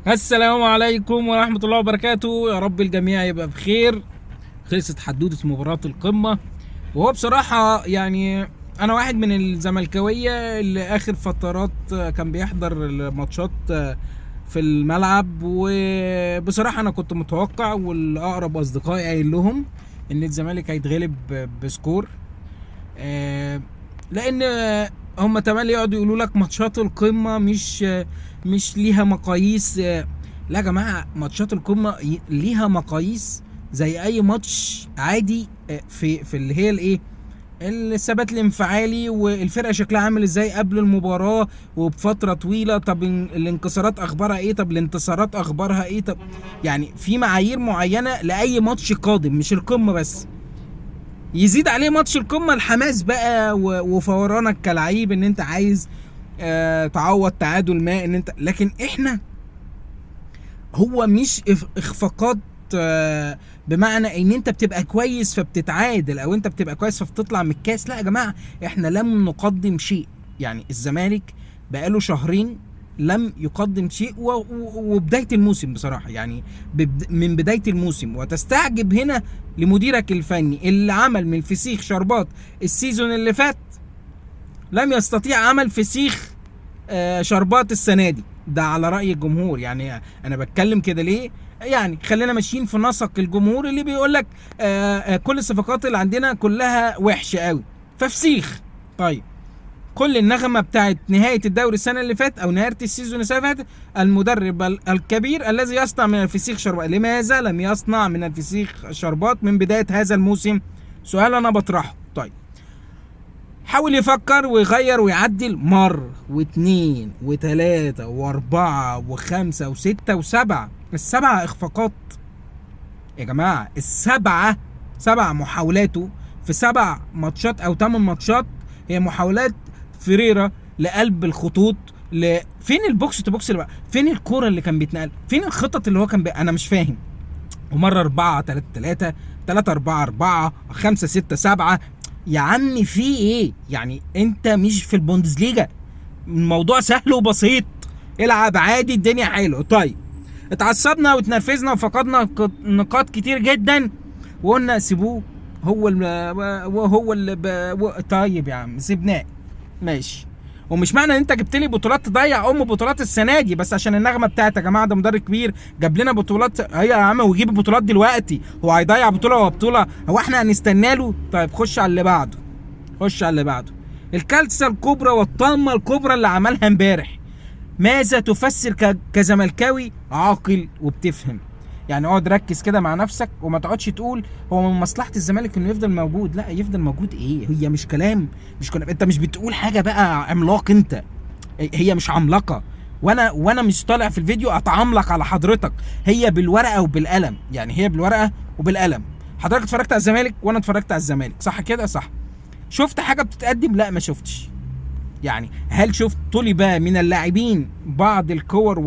السلام عليكم ورحمة الله وبركاته. يا رب الجميع يبقى بخير. خلصت حدودة مباراة القمة، وهو بصراحة يعني أنا واحد من الزملكاوية اللي آخر فترات كان بيحضر الماتشات في الملعب، وبصراحة أنا كنت متوقع والأقرب أصدقائي قايل لهم إن الزمالك هيتغلب بسكور، لأن هم تملي يقعدوا يقولوا لك ماتشات القمة مش ليها مقاييس. لا يا جماعة، ماتشات القمة ليها مقاييس زي اي ماتش عادي، في اللي هي الايه، الثبات الانفعالي والفرقه شكلها عامل ازاي قبل المباراه وبفتره طويله. طب الانكسارات اخبارها ايه؟ طب الانتصارات اخبارها ايه؟ طب يعني في معايير معينه لاي ماتش قادم، مش القمه بس. يزيد عليه ماتش القمه الحماس بقى وفورانك كلعيب ان انت عايز تعوض تعادل ما، ان انت، لكن احنا هو مش اخفاقات بمعنى ان انت بتبقى كويس فبتتعادل او انت بتبقى كويس فبتطلع من الكاس. لا يا جماعه، احنا لم نقدم شيء. يعني الزمالك بقاله شهرين لم يقدم شيء، وبدايه الموسم بصراحه يعني من بدايه الموسم، وتستعجب هنا لمديرك الفني اللي عمل من الفسيخ شربات السيزون اللي فات، لم يستطيع عمل فسيخ شربات السنه دي. ده على رأي الجمهور. يعني انا بتكلم كده ليه؟ يعني خلينا ماشيين في نسق الجمهور اللي بيقول لك كل الصفقات اللي عندنا كلها وحشه قوي ففسيخ. طيب، كل النغمه بتاعت نهايه الدوري السنه اللي فات او نهايه السيزون السنه اللي فاتت، المدرب الكبير الذي يصنع من الفسيخ شربات. لماذا لم يصنع من الفسيخ شربات من بدايه هذا الموسم؟ سؤال انا بطرحه. طيب، حاول يفكر ويغير ويعدل مرة واثنين وثلاثة واربعة وخمسة وستة وسبعة. السبعة اخفاقات يا جماعة، سبع محاولاته في 7 ماتشات او 8 ماتشات هي محاولات فريرة لقلب الخطوط. فين البوكس تو بوكس اللي بقى؟ فين الكورة اللي كان بيتنقل؟ فين الخطط اللي هو كان انا مش فاهم. ومرة 4-3-3 3-4-4 5-6-7. يا عم في ايه؟ يعني انت مش في البوندسليجا، الموضوع سهل وبسيط، العب عادي الدنيا حلوه. طيب، اتعصبنا واتنرفزنا وفقدنا نقاط كتير جدا وقلنا سيبوه، طيب يا عم سيبناه ماشي. ومش معنى ان انت جبت لي بطولات تضيع بطولات السنه دي بس عشان النغمه بتاعت يا جماعه ده مدرب كبير جاب لنا بطولات. هي يا عم ويجيب البطولات دلوقتي، هو هيضيع بطوله وبطوله؟ هو احنا هنستنى له؟ طيب خش على اللي بعده. الكارثه الكبرى والطامه الكبرى اللي عملها امبارح. ماذا تفسر كزملكاوي عاقل وبتفهم؟ يعني اقعد ركز كده مع نفسك وما تقعدش تقول هو من مصلحه الزمالك انه يفضل موجود. لا، يفضل موجود ايه؟ هي مش كلام، انت مش بتقول حاجه بقى عملاق، انت هي مش عملاقه، وانا مش طالع في الفيديو اتعملق على حضرتك. هي بالورقه وبالقلم، يعني هي بالورقه وبالقلم. حضرتك اتفرجت على الزمالك وانا اتفرجت على الزمالك، صح كده؟ صح. شفت حاجه بتتقدم؟ لا ما شفتش. يعني هل شفت طلب من اللاعبين بعض الكور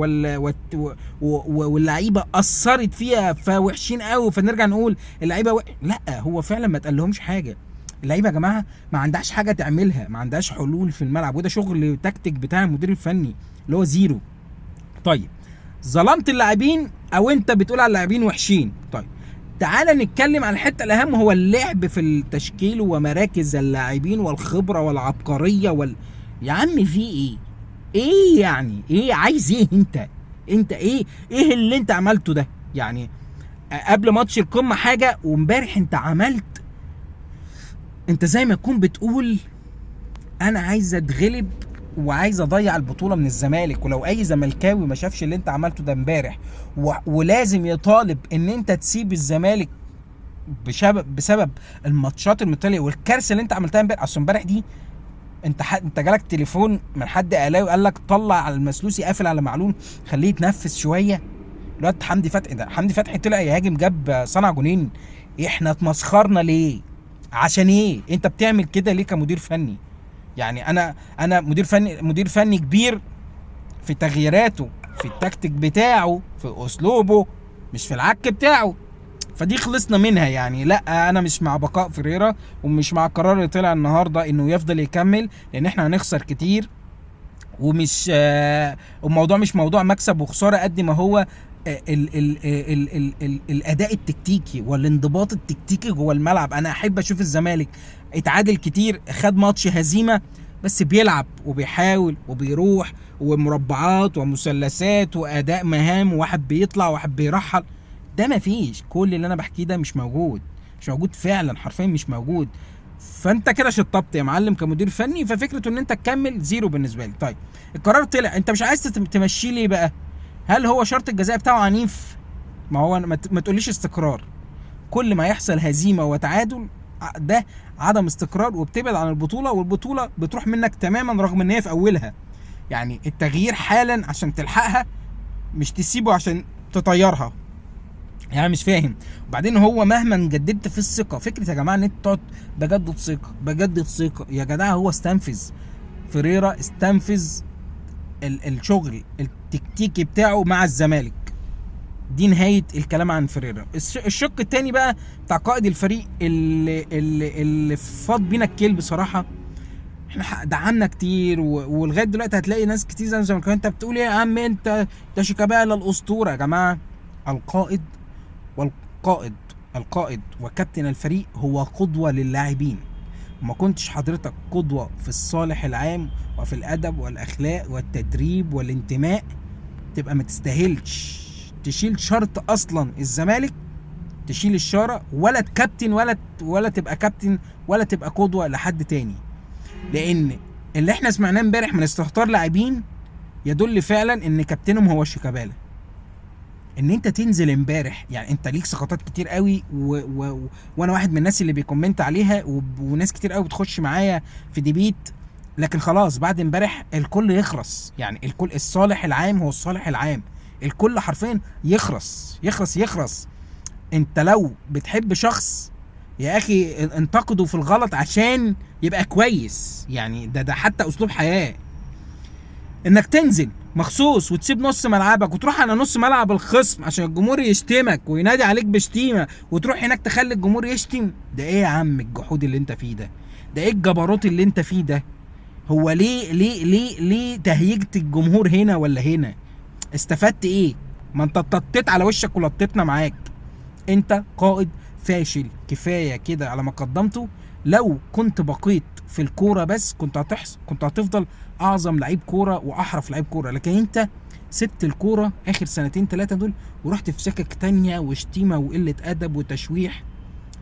واللعيبه اثرت فيها فوحشين قوي فنرجع نقول اللعيبه لا، هو فعلا ما تقالهمش حاجه. اللعيبه يا جماعه ما عندهاش حاجه تعملها، ما عندهاش حلول في الملعب، وده شغل تكتيك بتاع المدير الفني اللي هو زيرو. طيب، ظلمت اللاعبين او انت بتقول على اللاعبين وحشين. طيب، تعال نتكلم عن الحته الاهم، هو اللعب في التشكيل ومراكز اللاعبين والخبره والعبقريه يا عم في ايه يعني؟ ايه عايز ايه انت ايه اللي انت عملته ده؟ يعني قبل ماتش القمه حاجه، وامبارح انت عملت، انت زي ما تكون بتقول انا عايز اتغلب وعايز اضيع البطوله من الزمالك. ولو اي زملكاوي ما شافش اللي انت عملته ده امبارح ولازم يطالب ان انت تسيب الزمالك بسبب الماتشات المتتاليه والكارثه اللي انت عملتها امبارح. اصل امبارح دي انت جالك تليفون من حد اهلاوي قال لك طلع على المسلوسي قافل على معلول خليه يتنفس شويه. الواد حمدي فتحي طلع يهاجم جاب صنع جونين. احنا اتمسخرنا ليه؟ عشان ايه انت بتعمل كده ليه كمدير فني؟ يعني انا مدير فني كبير في تغييراته، في التكتيك بتاعه، في اسلوبه، مش في العك بتاعه. فدي خلصنا منها. يعني لا، انا مش مع بقاء فريرة ومش مع القرار اللي طلع النهارده انه يفضل يكمل، لان احنا هنخسر كتير ومش الموضوع مش موضوع مكسب وخساره قد ما هو الاداء التكتيكي والانضباط التكتيكي جوه الملعب. انا احب اشوف الزمالك اتعادل كتير، خد ماتش هزيمه، بس بيلعب وبيحاول وبيروح ومربعات ومثلثات واداء مهام، وواحد بيطلع وواحد بيرحل. ده مفيش، كل اللي انا بحكيه ده مش موجود، مش موجود فعلا، حرفيا مش موجود. فانت كده شطبت يا معلم كمدير فني، ففكره ان انت تكمل زيرو بالنسبه لي. طيب القرار طلع، انت مش عايز تمشيه ليه بقى؟ هل هو شرط الجزاء بتاعه عنيف؟ ما هو ما تقوليش استقرار. كل ما يحصل هزيمه وتعادل ده عدم استقرار، وبتبعد عن البطوله، والبطوله بتروح منك تماما رغم ان هي في اولها. يعني التغيير حالا عشان تلحقها، مش تسيبه عشان تطيرها. يعني مش فاهم. وبعدين هو مهما جددت في الثقه، فكره يا جماعه ان انت تقعد بجدد ثقه يا جدع. هو استنفذ، فيريرا استنفذ الشغل التكتيكي بتاعه مع الزمالك. دي نهايه الكلام عن فيريرا. الشق الثاني بقى بتاع قائد الفريق اللي فاض بينا الكيل بصراحه. احنا دعمنا كتير ولغايه دلوقتي هتلاقي ناس كتير زي ما انت بتقول ايه يا عم انت، ده شيكابالا الاسطوره. يا جماعه القائد القائد وكابتن الفريق هو قدوة للاعبين. وما كنتش حضرتك قدوة في الصالح العام وفي الأدب والأخلاق والتدريب والانتماء، تبقى ما تستاهلش تشيل شرط أصلا الزمالك، تشيل الشارة، ولا كابتن ولا تبقى كابتن ولا تبقى قدوة لحد تاني. لأن اللي احنا سمعناه امبارح من استهتار لاعبين يدل فعلا ان كابتنهم هو شيكابالا. ان انت تنزل امبارح، يعني انت ليك سقطات كتير قوي وانا واحد من الناس اللي بيكومنت عليها وناس كتير قوي بتخش معايا في ديبيت، لكن خلاص بعد امبارح الكل يخرس. يعني الكل، الصالح العام هو الصالح العام، الكل حرفيا يخرس. انت لو بتحب شخص يا اخي انتقده في الغلط عشان يبقى كويس. يعني ده حتى اسلوب حياة. انك تنزل مخصوص وتسيب نص ملعبك وتروح على نص ملعب الخصم عشان الجمهور يشتمك وينادي عليك بشتيمه، وتروح هناك تخلي الجمهور يشتم، ده ايه يا عم الجحود اللي انت فيه ده؟ ده ايه الجبروت اللي انت فيه ده؟ هو ليه تهيجت الجمهور هنا ولا هنا؟ استفدت ايه؟ ما انت ططيت على وشك ولطيتنا معاك. انت قائد فاشل، كفايه كده على ما قدمته. لو كنت بقيت في الكوره بس كنت هتفضل اعظم لعيب كوره واحرف لعيب كوره، لكن انت سبت الكوره اخر سنتين ثلاثه دول ورحت في سكك تانية وشتيمه وقله ادب وتشويح،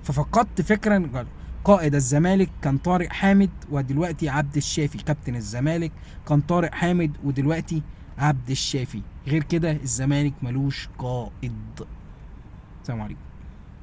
ففقدت فكرا. قائد الزمالك كان طارق حامد ودلوقتي عبد الشافي، كابتن الزمالك كان طارق حامد ودلوقتي عبد الشافي. غير كده الزمالك ملوش قائد. السلام عليكم.